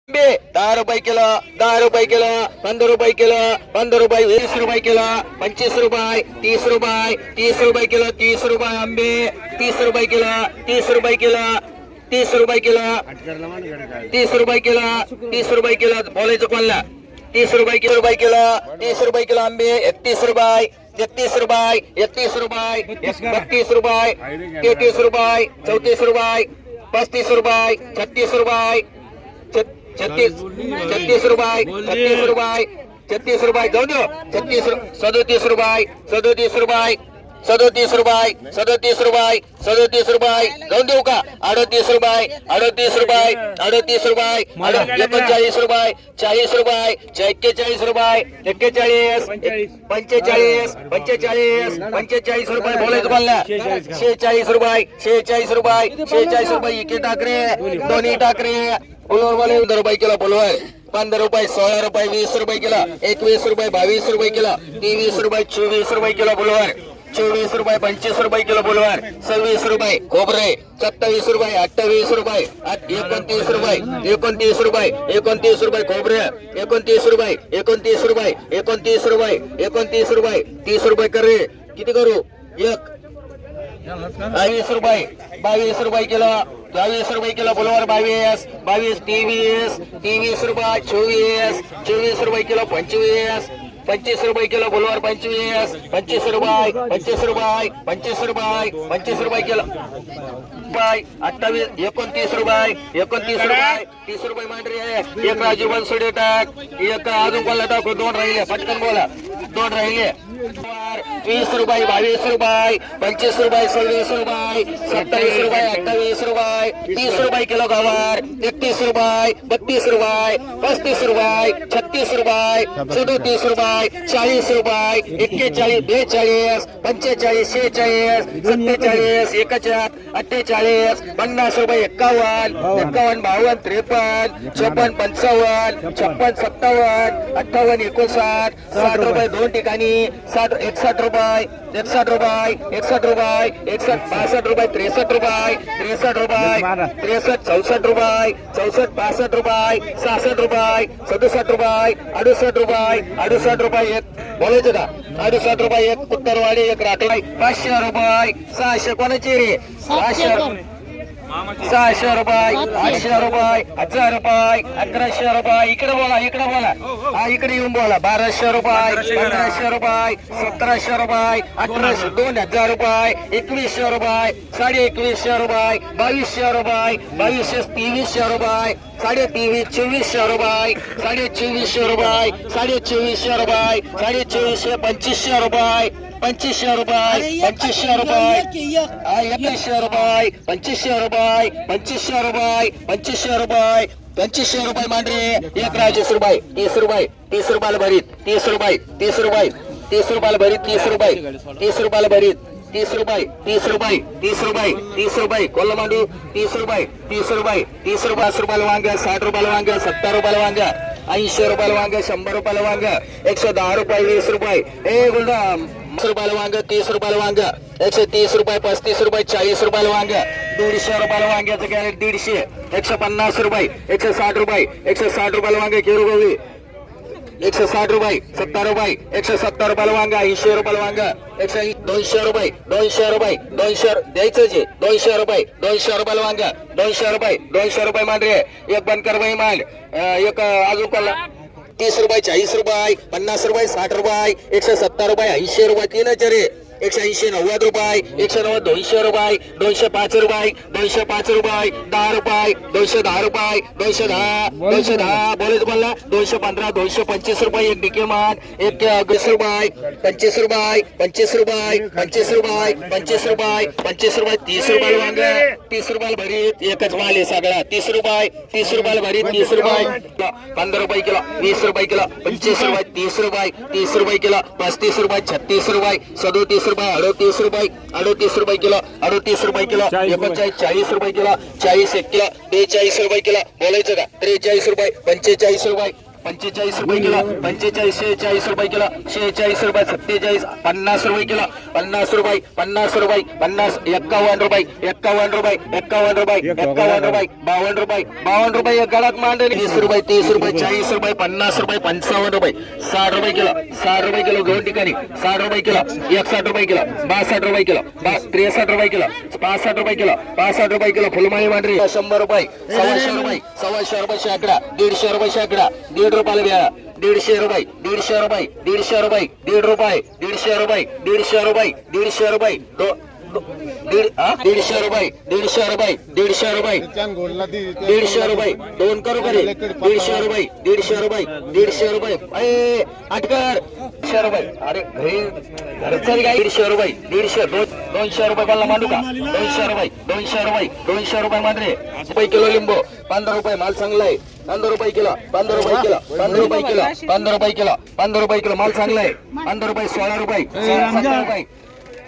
10 रुपये किलो, 10 रुपये किलो, 15 रुपये किलो, 15 रुपये, 20 रुपये किलो, 25 रुपये, 30 रुपये, 30 रुपये किलो, 30 रुपये आंबे, 30 रुपये किलो, 30 रुपये किलो, 30 रुपये किलो, 30 रुपये किलो, 30 रुपये किलो, बोलायचं कोणला 30 रुपये किलो, 30 रुपये किलो आंबे, 31 रुपये, 33 रुपये, 31 रुपये, 32 रुपये, 33 रुपये, 34 रुपये, 35 रुपये, 36 रुपये, 36 रुपये, 36 रुपये, 36 रुपये, जाऊ दो 37 रुपये, 37 रुपये, 37 रुपये, 37 रुपये, 37 रुपये, जाऊ देऊ का 38 रुपये, 38 रुपये, 38 रुपये, 39 रुपये, 40 रुपये, 41 रुपये, 41, 45, 45, 45 रुपये, बोलायचं बोलला 46 रुपये, 46 रुपये, 46 रुपये, इकडे टाकरे दोन्ही टाकरे बोलवर 15 रुपये किलो बोलवर 15 रुपये, 16 रुपये, 20 रुपये किलो, 21 रुपये, 22 रुपये किलो, 23 रुपये, 24 रुपये किलो बोलवर 24 रुपये, 25 रुपये किलो बोलवर 26 रुपये खोबरे, 27 रुपये, 28 रुपये, 29 रुपये, 29 रुपये, 29 रुपये खोबरे, 29 रुपये, 29 रुपये, 29 रुपये, 29 रुपये, 30 रुपये कर रे किती करू 22 रुपये, 22 रुपये किलो, 22 रुपये किलो बोलवर 22, 22, 23, 23 रुपये, 24, 24 रुपये किलो, 25, 25 रुपये किलो बोलवर 25, 25 रुपये, 25 रुपये, 25 रुपये, 25 रुपये किलो 28, 29 रुपये, 29 रुपये, 30 रुपये मांडरे एक राजू बनसोडे टाक एक अजून कोणाला टाकू 2 राहिले पटकन बोला 2 राहिले 20 रुपये, 22 रुपये, 25 रुपये, 26 रुपये, 27 रुपये, 28 रुपये, 30 रुपये किलो गवार 31 रुपये, 32 रुपये, 35 रुपये, 36 रुपये, 37 रुपये, 40 रुपये, 41, 42, 45, 46, 47, 41, 48, 50 रुपये 51, 51, 52, 53, 54, 55, 56, 57, 58, 59, 60 रुपये 2 ठिकाणी 61 रुपये, 61 रुपये, 61 रुपये, 61, 62 रुपये, 63 रुपये, 63 रुपये, 63, 64 रुपये, 64, 65 रुपये, 66 रुपये, 67 रुपये, 68 रुपये, 68 रुपये एक बोलायचं का 68 रुपये एक उत्तरवाडी एक राठोड 500 रुपये 600 कोणाची रे 600 रुपये 800 रुपये 1000 रुपये 1100 रुपये इकडे बोला हा इकडे येऊन बोला 1200 रुपये 1500 रुपये 1700 रुपये 1800 2000 रुपये 2100 रुपये 2150 रुपये 2200 रुपये 2200 रुपये 2300 रुपये 2400 रुपये 2400 रुपये 2400 2500 रुपये 2500 रुपये 2500 रुपये 2100 रुपये 2500 रुपये 2500 रुपये 2500 रुपये 2500 रुपये मांडरे एक 30 रुपये 30 रुपये 30 रुपयाला भरीत 30 रुपये 30 रुपये 30 रुपयाला भरीत 30 रुपये 30 रुपयाला भरीत 30 रुपये 30 रुपये 30 रुपये 30 रुपये कोल्हा मांडू 30 रुपये 30 रुपये 30 रुपये 50 रुपयाला वांग 60 रुपयाला वांग 70 रुपयाला वांग 80 रुपयाला वांग 100 रुपयाला वांग 110 रुपये 20 रुपये ए बोलदा 20 रुपयाला वांग 30 रुपयाला वांग 130 रुपये 35 रुपये 40 रुपयाला वांग 150 रुपयाला वांग्याचं कॅरेट 150 150 रुपये 160 रुपये 160 रुपयाला वांग केरू गोवी 160 रुपये 70 रुपये 170 रुपयाला वांग 80 रुपयाला वांग 200 रुपये 200 रुपये 200 द्यायचं जे 200 रुपये 200 रुपयाला वांग 200 रुपये मांडरे एक बनकर बाई मांड एक अजून 30 रुपये 40 रुपये 50 रुपये 60 रुपये 170 रुपये 80 रुपये 3 रे 180 90 रुपये 190 200 रुपये 205 रुपये 205 रुपये 10 रुपये 210 रुपये 210 बोलायचं बोलला 215 225 रुपये एक डिके मान एक 20 रुपये 25 रुपये 25 रुपये 25 रुपये 25 रुपये 25 रुपये 30 रुपयाला वांग 30 रुपयाला भरीत एकच माल आहे सगळा 30 रुपये 30 रुपयाला भरीत 30 रुपये 15 रुपये किलो 20 रुपये किलो 25 रुपये 30 रुपये 30 रुपये किलो 35 रुपये 36 रुपये 37 रुपये 38 रुपये 38 रुपये किलो 38 रुपये किलो 39 40 रुपये किलो 40 एक किलो 42 रुपये किलो बोलायचं का 43 रुपये 45 रुपये 45 रुपये किलो 45 46 रुपये किलो 46 रुपये 47 50 रुपये किलो 50 रुपये 50 रुपये 50 51 रुपये 51 रुपये 51 रुपये 51 रुपये 52 रुपये 52 रुपये एक गळात मांडणी 30 रुपये 30 रुपये 40 रुपये 50 रुपये 55 रुपये 60 रुपये किलो 60 रुपये किलो दोन ठिकाणी 60 रुपये किलो 61 रुपये किलो 62 रुपये किलो 63 रुपये किलो 65 रुपये किलो 65 रुपये किलो फुलमाळी मांडरी 100 रुपये 125 रुपये शेकडा 150 रुपये शेकडा 1.5 रुपयाला द्या 150 रुपये 150 रुपये 150 रुपये 1.5 रुपये 150 रुपये 150 रुपये 150 रुपये 150 रुपये 150 रुपये 150 रुपये 150 रुपये दोन करू करे 150 रुपये 150 रुपये 150 रुपये अरे अटकर 150 रुपये अरे घरी काय 150 रुपये 150 200 रुपये मला मांडू का 200 रुपये 200 रुपये 200 रुपये मांडरे रुपये किलो लिंबू 15 रुपये माल चांगला आहे 15 रुपये किलो 15 रुपये किलो 15 रुपये किलो 15 रुपये किलो 15 रुपये किलो माल चांगला आहे 15 रुपये 16 रुपये 17 रुपये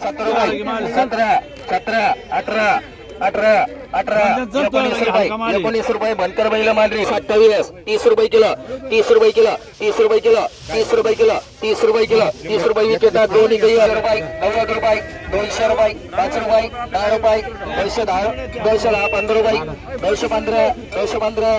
17 रुपये 17 17 18 18 18 19 रुपये 19 रुपये बनकर बैल मांडरी 27 30 रुपये किलो 30 रुपये किलो 30 रुपये किलो 30 रुपये किलो 30 रुपये किलो 30 रुपये विकतात दोन्ही काही रुपये 90 रुपये 200 रुपये 5 रुपये 10 रुपये 210 210 15 रुपये 215 215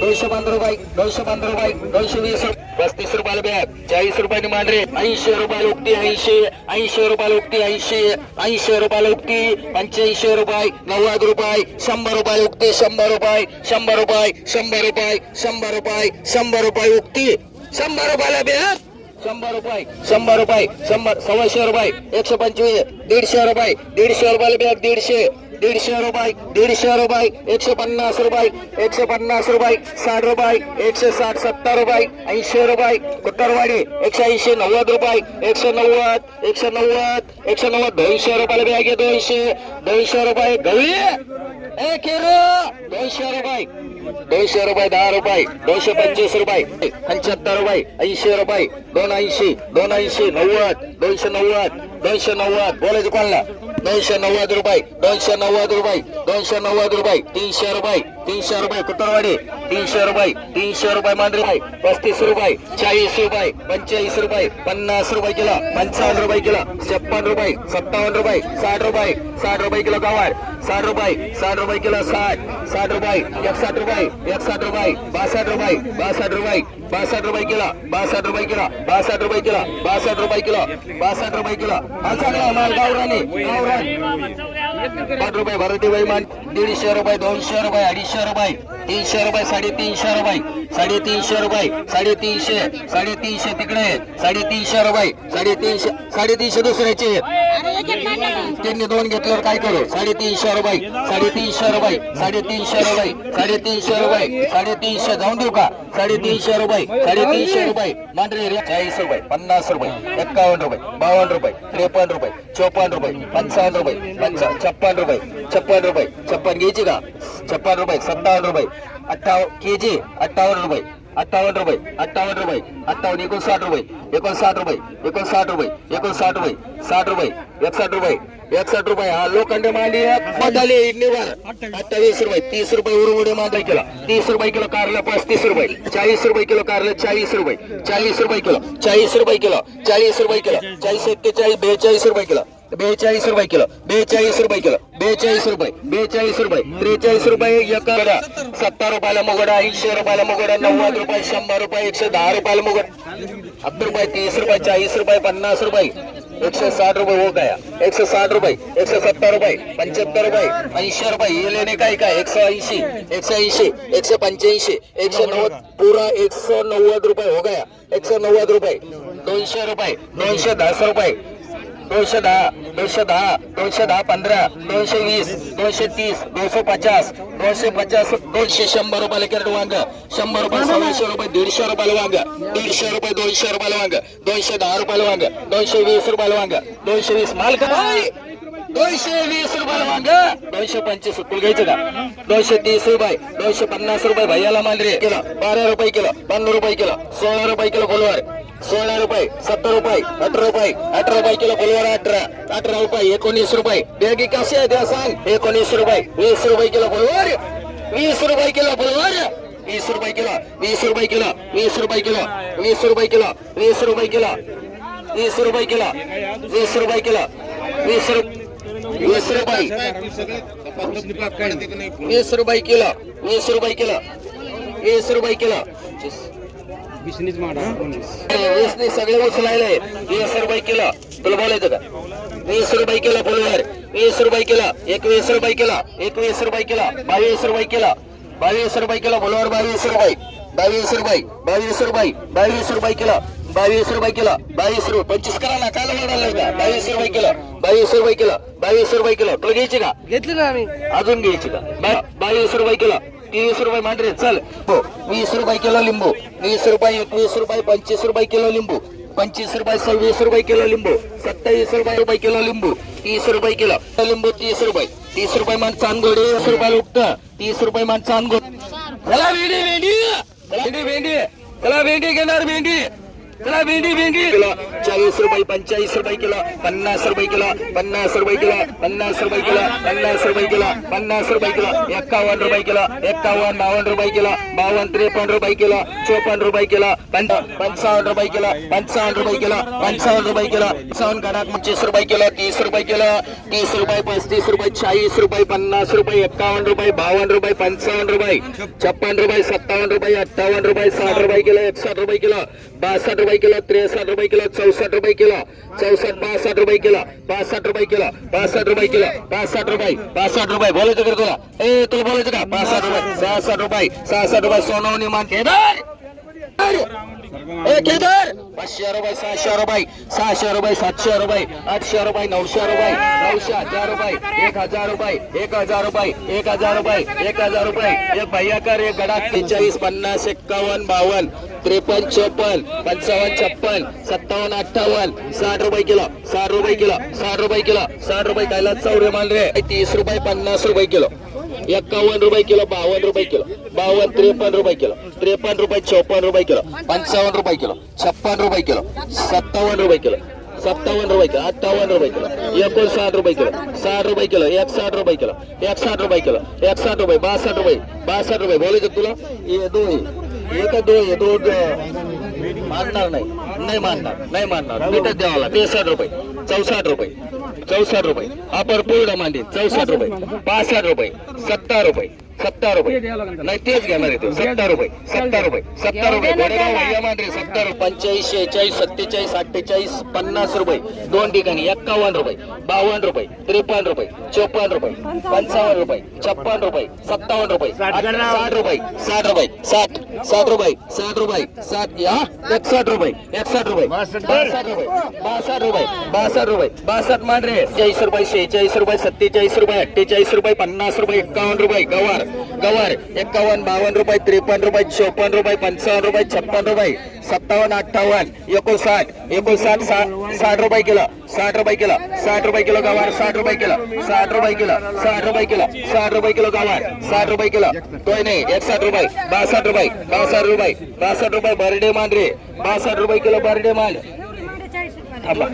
215 रुपये 215 रुपये 220 35 रुपयाला बॅग 40 रुपयाने मांडरे 80 रुपयाला उक्ती 80 रुपयाला उक्ती 80 रुपयाला उक्ती 85 रुपये 90 रुपये 100 रुपये उक्ती 100 रुपये 100 रुपये 100 रुपये 100 रुपये 100 रुपये उक्ती 100 रुपयाला बॅग 100 रुपये 100 रुपये 100 125 रुपये 125 150 रुपये 150 रुपयाला बॅग 150 रुपये 150 रुपये 150 रुपये 150 रुपये 60 रुपये 160 70 रुपये 80 रुपये कुट्टरवाडी 180 90 रुपये 190 190 190 200 रुपयाला बॅग आहे 200 रुपये गवळी 200 रुपये 200 रुपये 10 रुपये 225 रुपये 75 रुपये 80 रुपये 280 280 90 290 290 बोलायचं कोणाला 290 रुपये 290 रुपये 290 रुपये 300 रुपये 300 रुपये कुट्टरवाडी 300 रुपये मांडरी 35 रुपये 40 रुपये 45 रुपये 50 रुपये किलो 55 रुपये किलो 56 रुपये 57 रुपये 60 रुपये किलो गवार 60 रुपये किलो 60 रुपये 61 रुपये 61 रुपये 62 रुपये 62 रुपये 62 रुपये किलो 62 रुपये किलो 62 रुपये किलो 62 रुपये किलो 62 रुपये किलो माल चांगला माल गावरानी 5 रुपये भरती बाई मान 150 रुपये 200 रुपये 250 रुपये 300 रुपये 350 रुपये 350 रुपये 350 तिकडे 350 रुपये 350 दुसऱ्याचे त्यांनी दोन घेतल्यावर काय करू 350 रुपये 350 रुपये 350 रुपये 350 रुपये 350 जाऊन देऊ का 350 रुपये 350 रुपये मांडरे 40 रुपये 50 रुपये 51 रुपये 52 रुपये 53 रुपये 54 रुपये 55 रुपये 56 रुपये 56 रुपये 56 घ्यायची का 56 रुपये 57 रुपये 58 केजी 58 रुपये 58 रुपये 58 रुपये 58 59 रुपये 59 रुपये 59 रुपये 59 रुपये 60 रुपये 61 रुपये 61 रुपये हा लोखंड मांडी बदले निवार 28 रुपये 30 रुपये उडमुडे मांडरी किलो 30 रुपये किलो कारला 35 रुपये 40 रुपये किलो कारला 40 रुपये 40 रुपये किलो 40 रुपये किलो 40 रुपये किलो 40 41 42 रुपये किलो 42 रुपये किलो 42 रुपये किलो 42 रुपये 42 रुपये 43 रुपये एक 70 रुपयाला मुगडा 80 रुपयाला मुगडा 90 रुपये 100 रुपये 110 रुपयाला मुगडा 70 रुपये 30 रुपये 40 रुपये 50 रुपये 160 रुपये हो गया 160 रुपये 170 रुपये 75 रुपये 80 रुपये ये लेने का 180 180 185 190 पूरा 190 रुपये हो गया 190 रुपये 200 रुपये 210 रुपये 210 210 210 15 220 230 250 250 200 रुपयाला कॅरेट वांग 100 रुपये 100 रुपये 150 रुपयाला वांग 150 रुपये 200 रुपयाला वांग 210 रुपयाला वांग 220 रुपयाला वांग 220 माल का 220 रुपयाला वांग 225 फुल घ्यायचं का 230 रुपये 250 रुपये भैयाला माल रे किलो 12 रुपये किलो 15 रुपये किलो 16 रुपये किलो फुलवर 16 रुपये 70 रुपये 18 रुपये 18 रुपये किलो फुलवर 18 रुपये 19 रुपये बॅगी कसे आहे त्या सांग 19 रुपये 20 रुपये किलो फुलवर 20 रुपये किलो फुलवर 20 रुपये किलो 20 रुपये किलो 20 रुपये किलो 20 रुपये किलो 20 रुपये किलो 20 रुपये किलो 20 रुपये किलो 20 रुपये 20 रुपये किलो 20 रुपये किलो 20 रुपये किलो वीसने सगळे उचलायले 20 रुपये किलो तुला बोलायचं का 20 रुपये किलो फुलवर 20 रुपये किलो 21 रुपये किलो 21 रुपये किलो 22 रुपये किलो 22 रुपये किलो फुलवर 22 रुपये 22 रुपये 22 रुपये 22 रुपये किलो 22 रुपये किलो 22 रुपये 25 करा ना काल वाढायला का 22 रुपये किलो 22 रुपये किलो 22 रुपये किलो तुला घ्यायची का घेतली ना आम्ही अजून घ्यायची का 22 रुपये किलो 30 रुपये मांडरे चल हो 20 रुपये किलो लिंबू 20 रुपये 21 रुपये 25 रुपये किलो लिंबू 25 रुपये 26 रुपये किलो लिंबू 27 रुपये किलो लिंबू 30 रुपये किलो लिंबू 30 रुपये 30 रुपये मान चांदगोडे 30 रुपये लुकट 30 रुपये मान चांदगोड चला भेंडी भेंडी भेंडी भेंडी चला भेंडी घेणार भेंडी चला भेंडी भेंडी किलो 40 रुपये 45 रुपये किलो 50 रुपये किलो 50 रुपये किलो 50 रुपये किलो 50 रुपये किलो 50 रुपये किलो 51 रुपये किलो 51 52 रुपये किलो 52 53 रुपये किलो 54 रुपये किलो 55 रुपये किलो 55 रुपये किलो 55 रुपये किलो 55 कडक 25 रुपये किलो 30 रुपये किलो 30 रुपये 35 रुपये 40 रुपये 50 रुपये 51 रुपये 52 रुपये 55 रुपये 56 रुपये 57 रुपये 58 रुपये 60 रुपये किलो 61 रुपये किलो 62 रुपये किलो 63 रुपये किलो 64 रुपये किलो 64 62 रुपये किलो 65 रुपये किलो 65 रुपये किलो 65 रुपये बोलायचं कर तुला ए तुला बोलायचं का 65 रुपये 66 रुपये सोनवणी मान केदार केदार 500 रुपये 600 रुपये 600 रुपये 700 रुपये 800 रुपये 900 रुपये 900 1000 रुपये 1000 रुपये 1000 रुपये 1000 रुपये 1000 रुपये एक भैयाकर एक गडा 43 50 51 52 53 54 55 56 57 58 60 रुपये किलो 60 रुपये किलो 60 रुपये किलो 60 रुपये खायला चौरे माल रे 30 रुपये 50 रुपये किलो 51 रुपये किलो 52 रुपये किलो 52 53 रुपये किलो 53 रुपये 54 रुपये किलो 55 रुपये किलो 56 रुपये किलो 57 रुपये किलो 57 रुपये किलो 58 रुपये किलो 59 रुपये किलो 60 रुपये किलो 61 रुपये किलो 61 रुपये किलो 61 रुपये 62 रुपये बोलायचं तुला ये दो एक दो ये दो मानणार नाही मानणार मीटर द्यावाला 63 रुपये 64 रुपये 64 रुपये अपर पूर्ण मांडी 64 रुपये 65 रुपये 70 रुपये 70 रुपये नाही तेच घेणार आहे 70 रुपये 70 रुपये 70 रुपये गोडेगाव भैया मांडरे 70 रुपये 45 46 47 48 50 रुपये दोन ठिकाणी 51 रुपये 52 रुपये 53 रुपये 54 रुपये 55 रुपये 56 रुपये 57 रुपये 60 रुपये 60 रुपये 60 रुपये 60 रुपये 60 या 61 रुपये 61 रुपये 62 रुपये 62 रुपये 62 रुपये 62 मांडरे 40 रुपये 46 रुपये 47 रुपये 48 रुपये 50 रुपये 51 रुपये गवार 51 52 रुपये 53 रुपये 54 रुपये 55 रुपये 56 रुपये 57 58 59 60 रुपये किलो 60 रुपये किलो 60 रुपये किलो गवार 60 रुपये किलो 60 रुपये किलो 60 रुपये किलो 60 रुपये किलो गवार 60 रुपये किलो तो नाही 61 रुपये 62 रुपये 62 रुपये बर्डे मान रे 62 रुपये किलो बर्डे मान थांबा